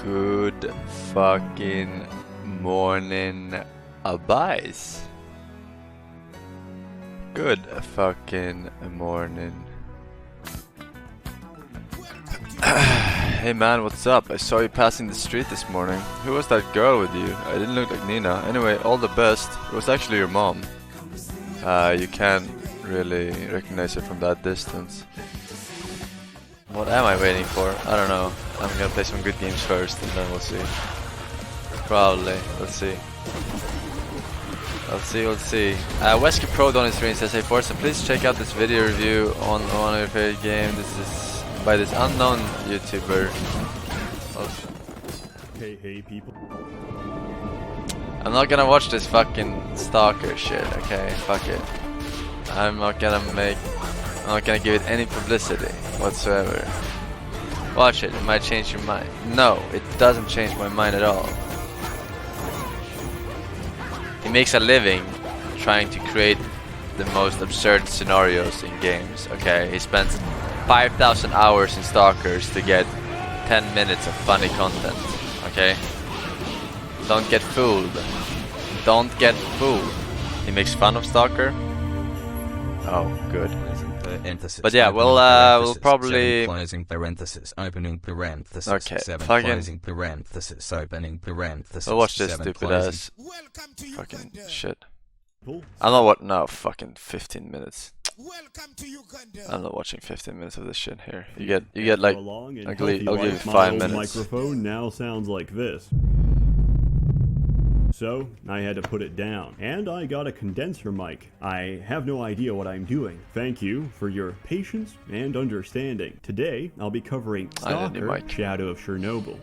Good fucking morning, Abais. Good fucking morning. Hey man, what's up? I saw you passing the street this morning. Who was that girl with you? I didn't look like Nina. Anyway, all the best. It was actually your mom. You can't really recognize her from that distance. What am I waiting for? I don't know. I'm gonna play some good games first and then we'll see. Probably. Let's see. Let's see. Wesker Pro on his screen says, hey Forsen, please check out this video review on one of your favorite games. This is by this unknown YouTuber. Hey people. I'm not gonna watch this fucking stalker shit, okay? Fuck it. I'm not gonna give it any publicity whatsoever. Watch it, it might change your mind. No, it doesn't change my mind at all. He makes a living trying to create the most absurd scenarios in games, okay? He spends 5,000 hours in Stalkers to get 10 minutes of funny content, okay? Don't get fooled. Don't get fooled. He makes fun of Stalker. Oh, good. But yeah, we'll probably closing parenthesis, opening parenthesis, okay, closing parenthesis, opening parenthesis. I'll watch this stupid ass fucking shit. I'm not no fucking 15 minutes. I'm not watching 15 minutes of this shit here. You get like I'll give you 5 minutes. Microphone now sounds like this. So, I had to put it down. And I got a condenser mic. I have no idea what I'm doing. Thank you for your patience and understanding. Today, I'll be covering Stalker, Shadow of Chernobyl.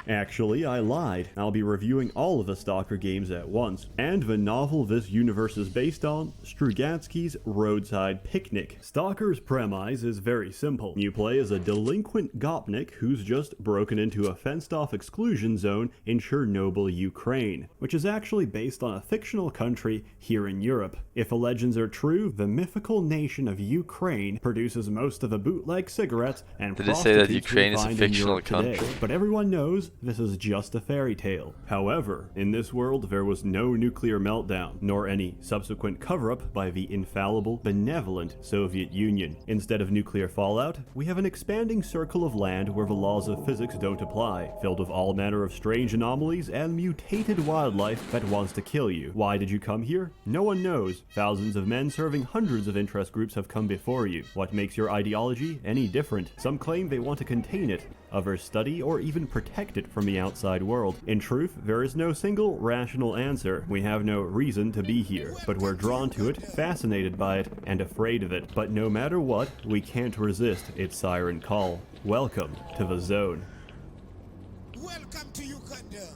Actually, I lied. I'll be reviewing all of the Stalker games at once, and the novel this universe is based on, Strugatsky's Roadside Picnic. Stalker's premise is very simple. You play as a delinquent gopnik who's just broken into a fenced-off exclusion zone in Chernobyl, Ukraine, which is actually based on a fictional country here in Europe. If the legends are true, the mythical nation of Ukraine produces most of the bootleg cigarettes and prostitutes. Did it say that Ukraine is a fictional country? Today. But everyone knows this is just a fairy tale. However, in this world there was no nuclear meltdown, nor any subsequent cover-up by the infallible, benevolent Soviet Union. Instead of nuclear fallout, we have an expanding circle of land where the laws of physics don't apply, filled with all manner of strange anomalies and mutated wildlife that wants to kill you. Why did you come here? No one knows. Thousands of men serving hundreds of interest groups have come before you. What makes your ideology any different? Some claim they want to contain it. Others study or even protect it from the outside world. In truth, there is no single rational answer. We have no reason to be here, but we're drawn to it, fascinated by it, and afraid of it. But no matter what, we can't resist its siren call. Welcome to the Zone. Welcome to Uganda.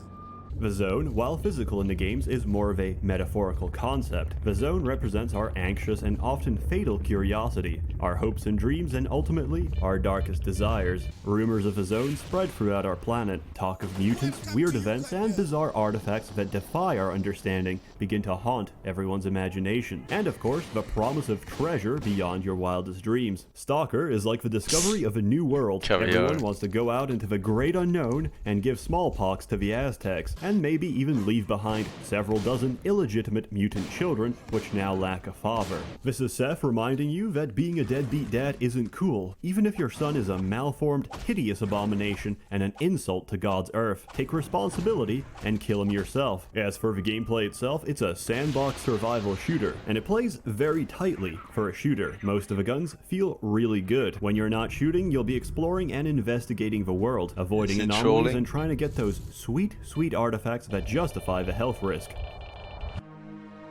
The zone, while physical in the games, is more of a metaphorical concept. The zone represents our anxious and often fatal curiosity, our hopes and dreams, and ultimately, our darkest desires. Rumors of the zone spread throughout our planet. Talk of mutants, weird events, and bizarre artifacts that defy our understanding begin to haunt everyone's imagination. And of course, the promise of treasure beyond your wildest dreams. Stalker is like the discovery of a new world. Everyone wants to go out into the great unknown and give smallpox to the Aztecs, and maybe even leave behind several dozen illegitimate mutant children which now lack a father. This is Sseth reminding you that being a deadbeat dad isn't cool, even if your son is a malformed, hideous abomination and an insult to God's earth. Take responsibility and kill him yourself. As for the gameplay itself, it's a sandbox survival shooter, and it plays very tightly for a shooter. Most of the guns feel really good. When you're not shooting, you'll be exploring and investigating the world, avoiding anomalies and trying to get those sweet artifacts that justify the health risk.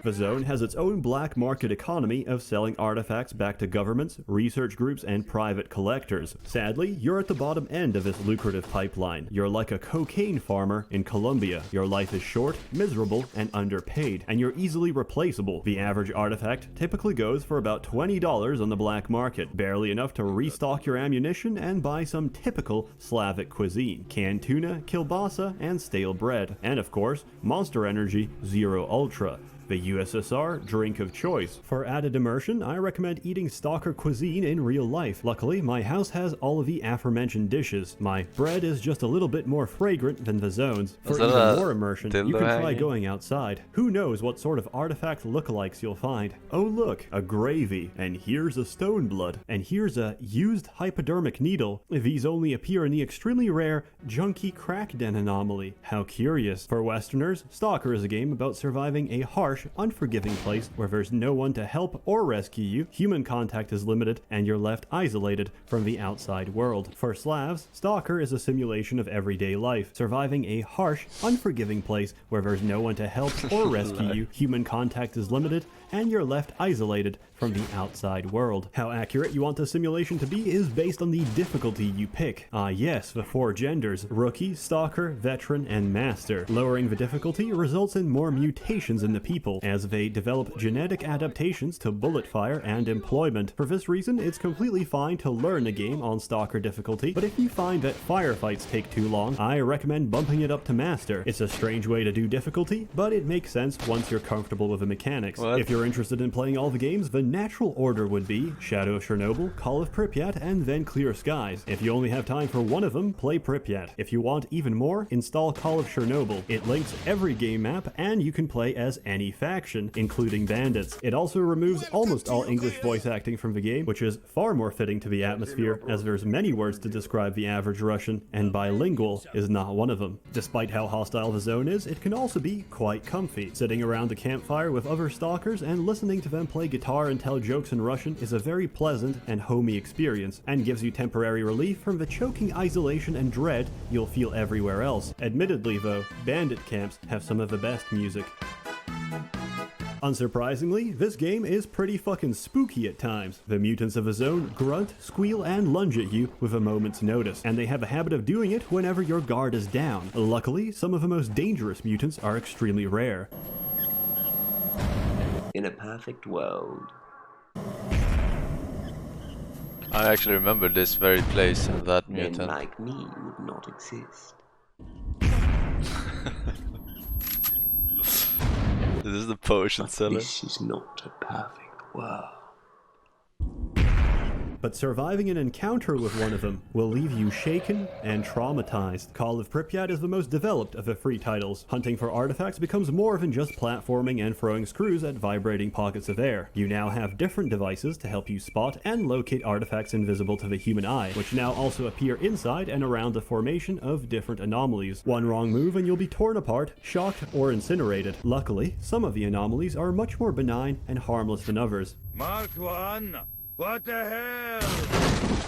The zone has its own black market economy of selling artifacts back to governments, research groups, and private collectors. Sadly, you're at the bottom end of this lucrative pipeline. You're like a cocaine farmer in Colombia. Your life is short, miserable, and underpaid, and you're easily replaceable. The average artifact typically goes for about $20 on the black market, barely enough to restock your ammunition and buy some typical Slavic cuisine: canned tuna, kielbasa, and stale bread. And of course, Monster Energy Zero Ultra, the USSR drink of choice. For added immersion, I recommend eating Stalker cuisine in real life. Luckily, my house has all of the aforementioned dishes. My bread is just a little bit more fragrant than the zone's. For even more immersion, you can try going outside. Who knows what sort of artifact lookalikes you'll find. Oh look, a gravy. And here's a stone blood. And here's a used hypodermic needle. These only appear in the extremely rare Junkie Crack Den anomaly. How curious. For Westerners, Stalker is a game about surviving a harsh, unforgiving place where there's no one to help or rescue you, human contact is limited, and you're left isolated from the outside world. For Slavs, Stalker is a simulation of everyday life, surviving a harsh, unforgiving place where there's no one to help or rescue you, human contact is limited, and you're left isolated from the outside world. How accurate you want the simulation to be is based on the difficulty you pick. Ah yes, the 4 genders: rookie, stalker, veteran, and master. Lowering the difficulty results in more mutations in the people, as they develop genetic adaptations to bullet fire and employment. For this reason, it's completely fine to learn a game on stalker difficulty, but if you find that firefights take too long, I recommend bumping it up to master. It's a strange way to do difficulty, but it makes sense once you're comfortable with the mechanics. If you're interested in playing all the games, the natural order would be Shadow of Chernobyl, Call of Pripyat, and then Clear Skies. If you only have time for one of them, play Pripyat. If you want even more, install Call of Chernobyl. It links every game map, and you can play as any faction, including bandits. It also removes almost all English voice acting from the game, which is far more fitting to the atmosphere, as there's many words to describe the average Russian, and bilingual is not one of them. Despite how hostile the zone is, it can also be quite comfy. Sitting around the campfire with other stalkers and listening to them play guitar and tell jokes in Russian is a very pleasant and homey experience, and gives you temporary relief from the choking isolation and dread you'll feel everywhere else. Admittedly though, bandit camps have some of the best music. Unsurprisingly, this game is pretty fucking spooky at times. The mutants of the zone grunt, squeal, and lunge at you with a moment's notice, and they have a habit of doing it whenever your guard is down. Luckily, some of the most dangerous mutants are extremely rare. In a perfect world. I actually remember this very place and that Men mutant. like me would not exist. This is the potion seller. This is not a perfect world. But surviving an encounter with one of them will leave you shaken and traumatized. Call of Pripyat is the most developed of the free titles. Hunting for artifacts becomes more than just platforming and throwing screws at vibrating pockets of air. You now have different devices to help you spot and locate artifacts invisible to the human eye, which now also appear inside and around the formation of different anomalies. One wrong move and you'll be torn apart, shocked, or incinerated. Luckily, some of the anomalies are much more benign and harmless than others. Mark 1. What the hell?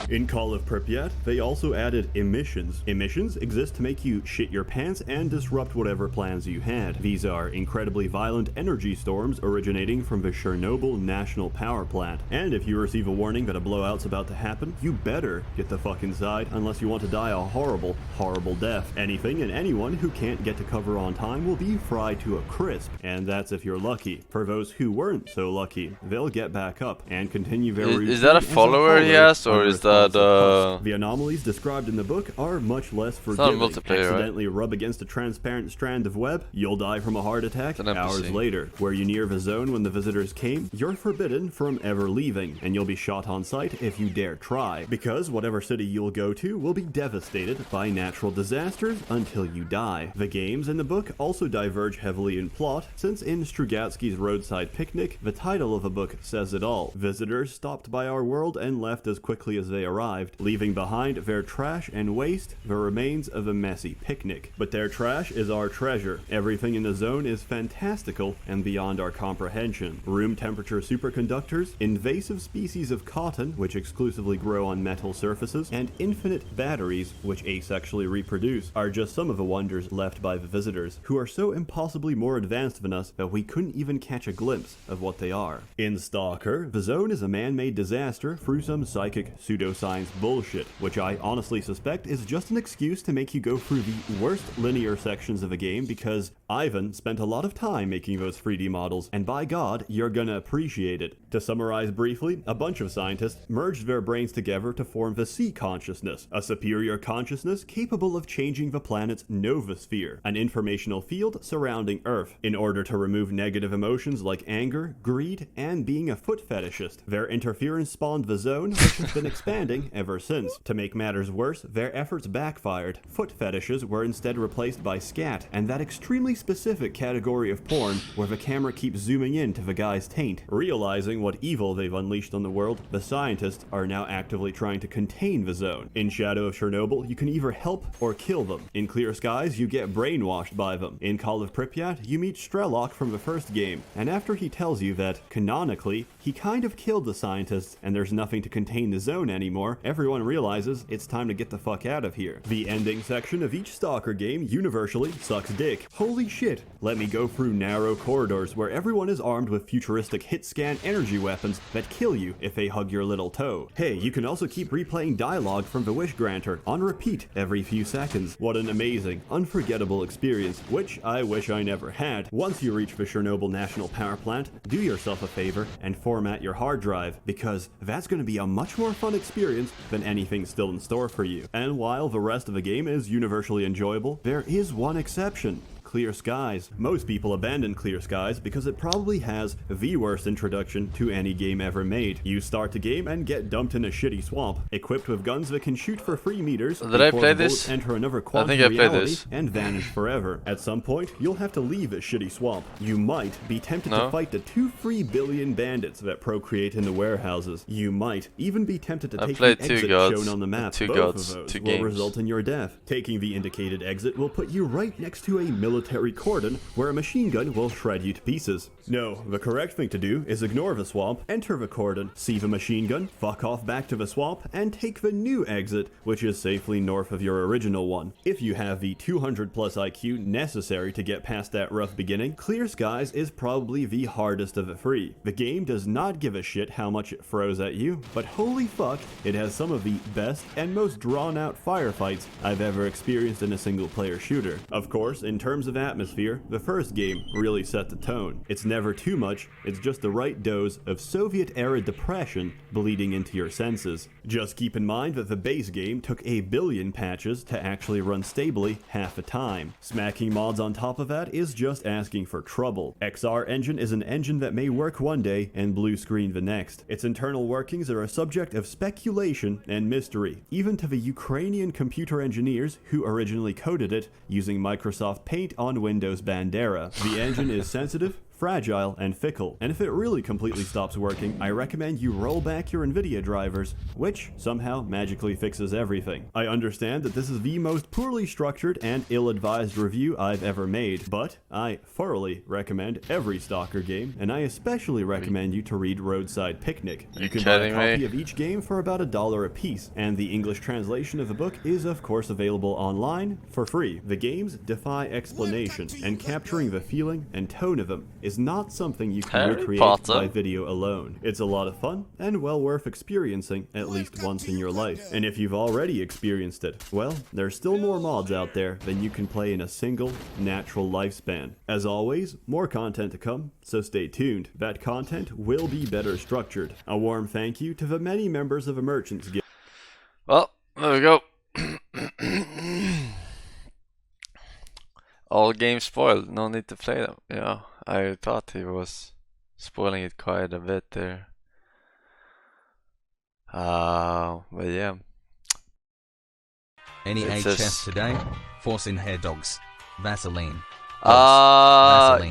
In Call of Pripyat, they also added emissions. Emissions exist to make you shit your pants and disrupt whatever plans you had. These are incredibly violent energy storms originating from the Chernobyl National Power Plant. And if you receive a warning that a blowout's about to happen, you better get the fuck inside unless you want to die a horrible, horrible death. Anything and anyone who can't get to cover on time will be fried to a crisp, and that's if you're lucky. For those who weren't so lucky, they'll get back up and continue their Is that a follower he has, or is that the anomalies described in the book are much less forgiving. Accidentally rub against a transparent strand of web, you'll die from a heart attack hours later. Were you near the zone when the visitors came, you're forbidden from ever leaving, and you'll be shot on sight if you dare try, because whatever city you'll go to will be devastated by natural disasters until you die. The games in the book also diverge heavily in plot, since in Strugatsky's Roadside Picnic, the title of the book says it all. Visitors stopped by our world and left as quickly as they arrived, leaving behind their trash and waste, the remains of a messy picnic. But their trash is our treasure. Everything in the zone is fantastical and beyond our comprehension. Room temperature superconductors, invasive species of cotton, which exclusively grow on metal surfaces, and infinite batteries, which asexually reproduce, are just some of the wonders left by the visitors, who are so impossibly more advanced than us that we couldn't even catch a glimpse of what they are. In Stalker, the zone is a man-made disaster through some psychic pseudoscience bullshit, which I honestly suspect is just an excuse to make you go through the worst linear sections of a game because Ivan spent a lot of time making those 3D models, and by God, you're gonna appreciate it. To summarize briefly, a bunch of scientists merged their brains together to form the Sea Consciousness, a superior consciousness capable of changing the planet's novosphere, an informational field surrounding Earth, in order to remove negative emotions like anger, greed, and being a foot fetishist. Their interference spawned the zone, which has been expanding ever since. To make matters worse, their efforts backfired. Foot fetishes were instead replaced by scat, and that extremely specific category of porn where the camera keeps zooming in to the guy's taint. Realizing what evil they've unleashed on the world, the scientists are now actively trying to contain the zone. In Shadow of Chernobyl, you can either help or kill them. In Clear Skies, you get brainwashed by them. In Call of Pripyat, you meet Strelok from the first game, and after he tells you that, canonically, he kind of killed the scientists and there's nothing to contain the zone anymore, everyone realizes it's time to get the fuck out of here. The ending section of each Stalker game universally sucks dick. Holy shit, let me go through narrow corridors where everyone is armed with futuristic hit-scan energy weapons that kill you if they hug your little toe. Hey, you can also keep replaying dialogue from the Wish Granter on repeat every few seconds. What an amazing, unforgettable experience, which I wish I never had. Once you reach the Chernobyl National Power Plant, do yourself a favor and format your hard drive, because that's going to be a much more fun experience than anything still in store for you. And while the rest of the game is universally enjoyable, there is one exception. Clear Skies. Most people abandon Clear Skies because it probably has the worst introduction to any game ever made. You start the game and get dumped in a shitty swamp, equipped with guns that can shoot for 3 meters Did I play this? enter another I quantum think I played reality this. and vanish forever. At some point, you'll have to leave this shitty swamp. You might be tempted to fight the 2-3 billion bandits that procreate in the warehouses. You might even be tempted to take the exit shown on the map. Both of those will result in your death. Taking the indicated exit will put you right next to a military cordon where a machine gun will shred you to pieces. No, the correct thing to do is ignore the swamp, enter the cordon, see the machine gun, fuck off back to the swamp, and take the new exit, which is safely north of your original one. If you have the 200 plus IQ necessary to get past that rough beginning, Clear Skies is probably the hardest of the 3. The game does not give a shit how much it throws at you, but holy fuck, it has some of the best and most drawn out firefights I've ever experienced in a single player shooter. Of course, in terms of atmosphere, the first game really set the tone. It's never too much, it's just the right dose of Soviet-era depression bleeding into your senses. Just keep in mind that the base game took 1 billion patches to actually run stably half the time. Smacking mods on top of that is just asking for trouble. XR Engine is an engine that may work one day and blue screen the next. Its internal workings are a subject of speculation and mystery, even to the Ukrainian computer engineers who originally coded it using Microsoft Paint on Windows Bandera. The engine is sensitive, fragile, and fickle, and if it really completely stops working, I recommend you roll back your NVIDIA drivers, which somehow magically fixes everything. I understand that this is the most poorly structured and ill-advised review I've ever made, but I thoroughly recommend every Stalker game, and I especially recommend you to read Roadside Picnic. You can buy a copy of each game for about $1 a piece, and the English translation of the book is of course available online for free. The games defy explanation, and capturing the feeling and tone of them is not something you can recreate by video alone. It's a lot of fun and well worth experiencing at least once in your life. And if you've already experienced it, well, there's still more mods out there than you can play in a single natural lifespan. As always, more content to come, so stay tuned. That content will be better structured. A warm thank you to the many members of the Merchants Guild. Well, there we go. All games spoiled, no need to play them. Yeah, I thought he was spoiling it quite a bit there. But yeah. Any HS today? Forsen hair dogs. Vaseline. Vaseline.